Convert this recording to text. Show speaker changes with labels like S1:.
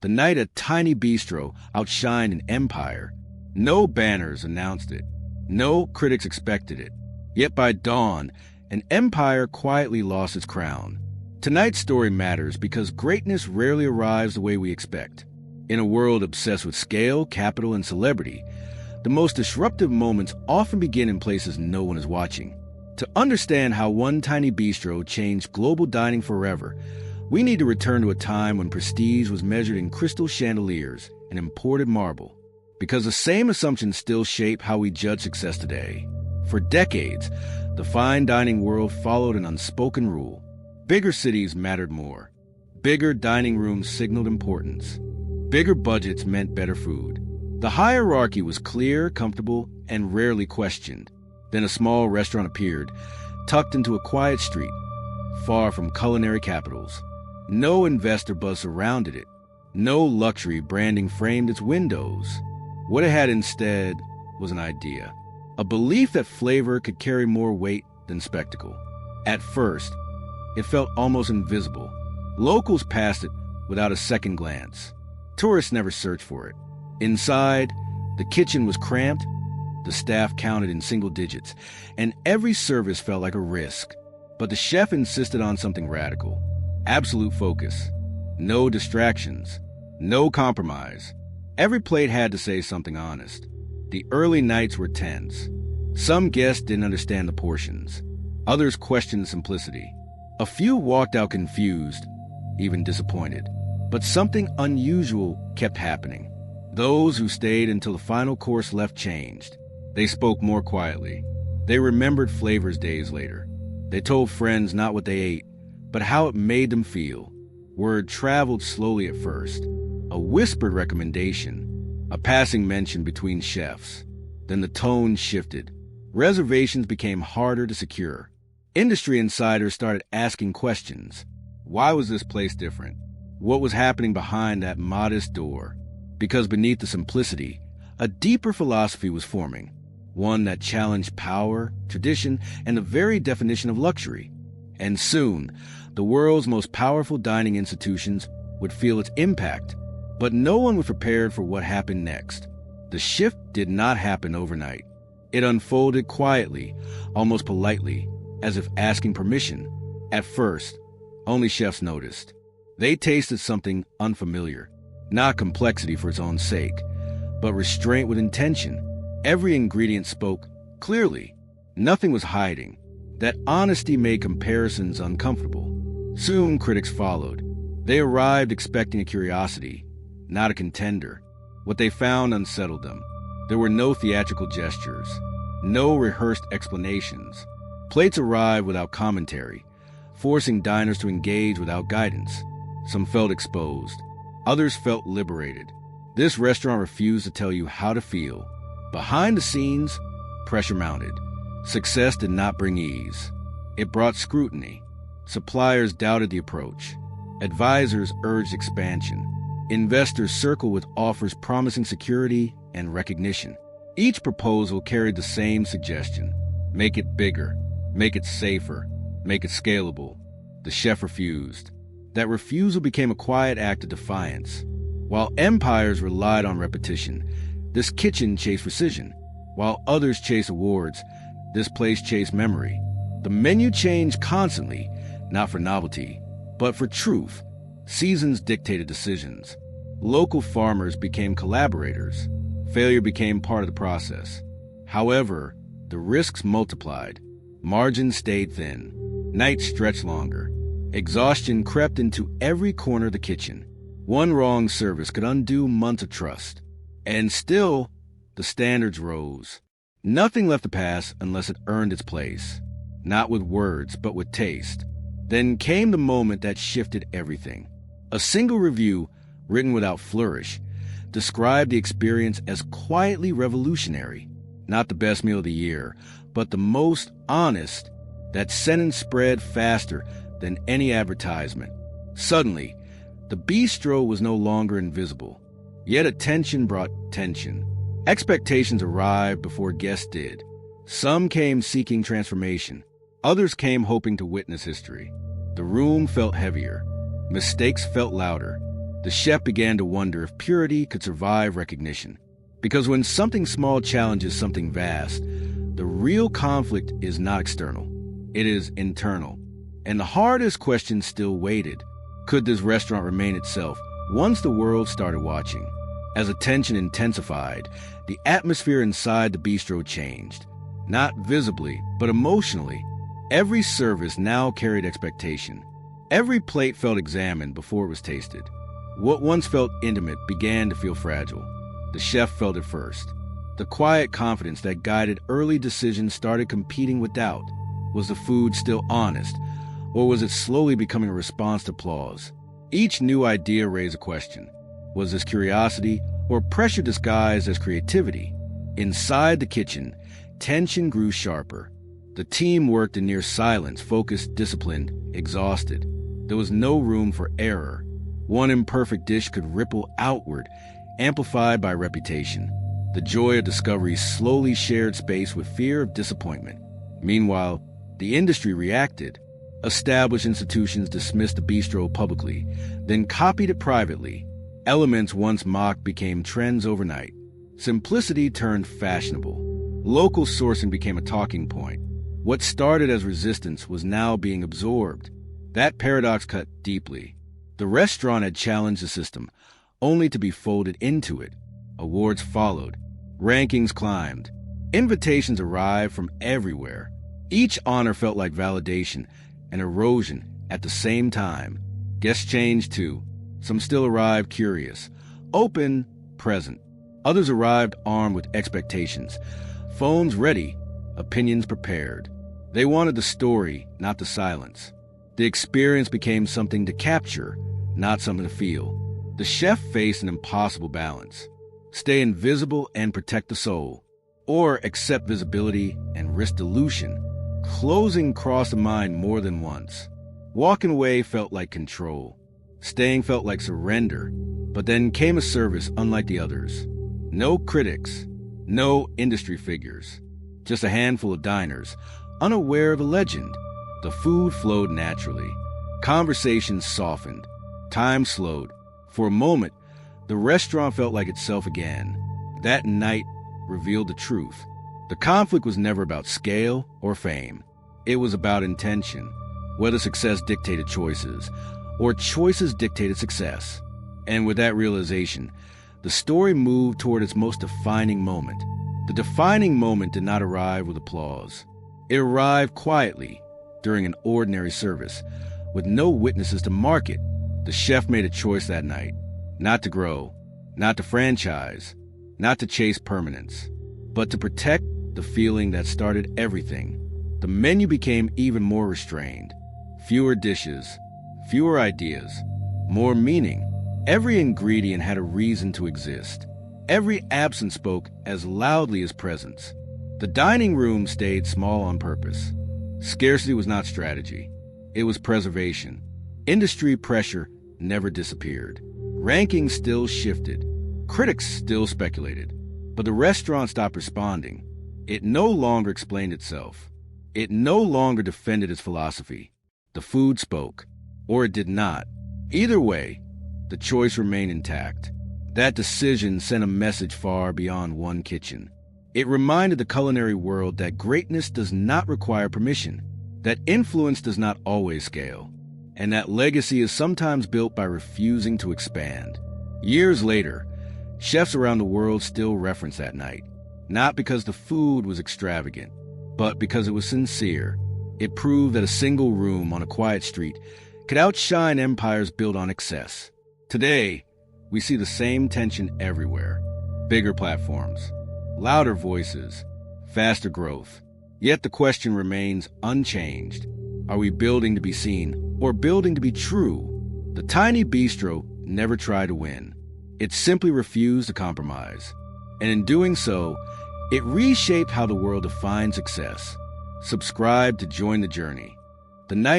S1: The night a tiny bistro outshined an empire. No banners announced it. No critics expected it. Yet by dawn, an empire quietly lost its crown. Tonight's story matters because greatness rarely arrives the way we expect. In a world obsessed with scale, capital, and celebrity, the most disruptive moments often begin in places no one is watching. To understand how one tiny bistro changed global dining forever, we need to return to a time when prestige was measured in crystal chandeliers and imported marble, because the same assumptions still shape how we judge success today. For decades, the fine dining world followed an unspoken rule. Bigger cities mattered more. Bigger dining rooms signaled importance. Bigger budgets meant better food. The hierarchy was clear, comfortable, and rarely questioned. Then a small restaurant appeared, tucked into a quiet street, far from culinary capitals. No investor buzz surrounded it. No luxury branding framed its windows. What it had instead was an idea. A belief that flavor could carry more weight than spectacle. At first, it felt almost invisible. Locals passed it without a second glance. Tourists never searched for it. Inside, the kitchen was cramped, the staff counted in single digits, and every service felt like a risk. But the chef insisted on something radical. Absolute focus. No distractions. No compromise. Every plate had to say something honest. The early nights were tense. Some guests didn't understand the portions. Others questioned simplicity. A few walked out confused, even disappointed. But something unusual kept happening. Those who stayed until the final course left changed. They spoke more quietly. They remembered flavors days later. They told friends not what they ate, but how it made them feel. Word traveled slowly at first. A whispered recommendation, a passing mention between chefs. Then the tone shifted. Reservations became harder to secure. Industry insiders started asking questions. Why was this place different? What was happening behind that modest door? Because beneath the simplicity, a deeper philosophy was forming. One that challenged power, tradition, and the very definition of luxury. And soon, the world's most powerful dining institutions would feel its impact. But no one was prepared for what happened next. The shift did not happen overnight. It unfolded quietly, almost politely, as if asking permission. At first, only chefs noticed. They tasted something unfamiliar, not complexity for its own sake, but restraint with intention. Every ingredient spoke clearly. Nothing was hiding. That honesty made comparisons uncomfortable. Soon critics followed. They arrived expecting a curiosity, not a contender. What they found unsettled them. There were no theatrical gestures, no rehearsed explanations. Plates arrived without commentary, forcing diners to engage without guidance. Some felt exposed. Others felt liberated. This restaurant refused to tell you how to feel. Behind the scenes, pressure mounted. Success did not bring ease. It brought scrutiny. Suppliers doubted the approach. Advisors urged expansion. Investors circled with offers promising security and recognition. Each proposal carried the same suggestion. Make it bigger. Make it safer. Make it scalable. The chef refused. That refusal became a quiet act of defiance. While empires relied on repetition, this kitchen chased precision. While others chased awards, this place chased memory. The menu changed constantly, not for novelty, but for truth. Seasons dictated decisions. Local farmers became collaborators. Failure became part of the process. However, the risks multiplied. Margins stayed thin. Nights stretched longer. Exhaustion crept into every corner of the kitchen. One wrong service could undo months of trust. And still, the standards rose. Nothing left to pass unless it earned its place. Not with words, but with taste. Then came the moment that shifted everything. A single review, written without flourish, described the experience as quietly revolutionary. Not the best meal of the year, but the most honest. That sentence spread faster than any advertisement. Suddenly, the bistro was no longer invisible. Yet attention brought tension. Expectations arrived before guests did. Some came seeking transformation. Others came hoping to witness history. The room felt heavier. Mistakes felt louder. The chef began to wonder if purity could survive recognition. Because when something small challenges something vast, the real conflict is not external. It is internal. And the hardest question still waited. Could this restaurant remain itself once the world started watching? As attention intensified, the atmosphere inside the bistro changed. Not visibly, but emotionally. Every service now carried expectation. Every plate felt examined before it was tasted. What once felt intimate began to feel fragile. The chef felt it first. The quiet confidence that guided early decisions started competing with doubt. Was the food still honest, or was it slowly becoming a response to applause? Each new idea raised a question. Was this curiosity or pressure disguised as creativity? Inside the kitchen, tension grew sharper. The team worked in near silence, focused, disciplined, exhausted. There was no room for error. One imperfect dish could ripple outward, amplified by reputation. The joy of discovery slowly shared space with fear of disappointment. Meanwhile, the industry reacted. Established institutions dismissed the bistro publicly, then copied it privately. Elements once mocked became trends overnight. Simplicity turned fashionable. Local sourcing became a talking point. What started as resistance was now being absorbed. That paradox cut deeply. The restaurant had challenged the system, only to be folded into it. Awards followed. Rankings climbed. Invitations arrived from everywhere. Each honor felt like validation and erosion at the same time. Guests changed too. Some still arrived curious, open, present. Others arrived armed with expectations. Phones ready, opinions prepared. They wanted the story, not the silence. The experience became something to capture, not something to feel. The chef faced an impossible balance. Stay invisible and protect the soul, or accept visibility and risk dilution. Closing crossed the mind more than once. Walking away felt like control. Staying felt like surrender. But then came a service unlike the others. No critics, no industry figures. Just a handful of diners, unaware of the legend. The food flowed naturally. Conversations softened. Time slowed. For a moment, the restaurant felt like itself again. That night revealed the truth. The conflict was never about scale or fame. It was about intention. Whether success dictated choices, or choices dictated success. And with that realization, the story moved toward its most defining moment. The defining moment did not arrive with applause. It arrived quietly, during an ordinary service, with no witnesses to mark it. The chef made a choice that night. Not to grow, not to franchise, not to chase permanence, but to protect the feeling that started everything. The menu became even more restrained. Fewer dishes, fewer ideas, more meaning. Every ingredient had a reason to exist. Every absence spoke as loudly as presence. The dining room stayed small on purpose. Scarcity was not strategy. It was preservation. Industry pressure never disappeared. Rankings still shifted. Critics still speculated. But the restaurant stopped responding. It no longer explained itself. It no longer defended its philosophy. The food spoke, or it did not. Either way, the choice remained intact. That decision sent a message far beyond one kitchen. It reminded the culinary world that greatness does not require permission, that influence does not always scale, and that legacy is sometimes built by refusing to expand. Years later, chefs around the world still reference that night, not because the food was extravagant, but because it was sincere. It proved that a single room on a quiet street could outshine empires built on excess. Today, we see the same tension everywhere. Bigger platforms, louder voices, faster growth. Yet the question remains unchanged. Are we building to be seen or building to be true? The tiny bistro never tried to win. It simply refused to compromise. And in doing so, it reshaped how the world defines success. Subscribe to join the journey. The night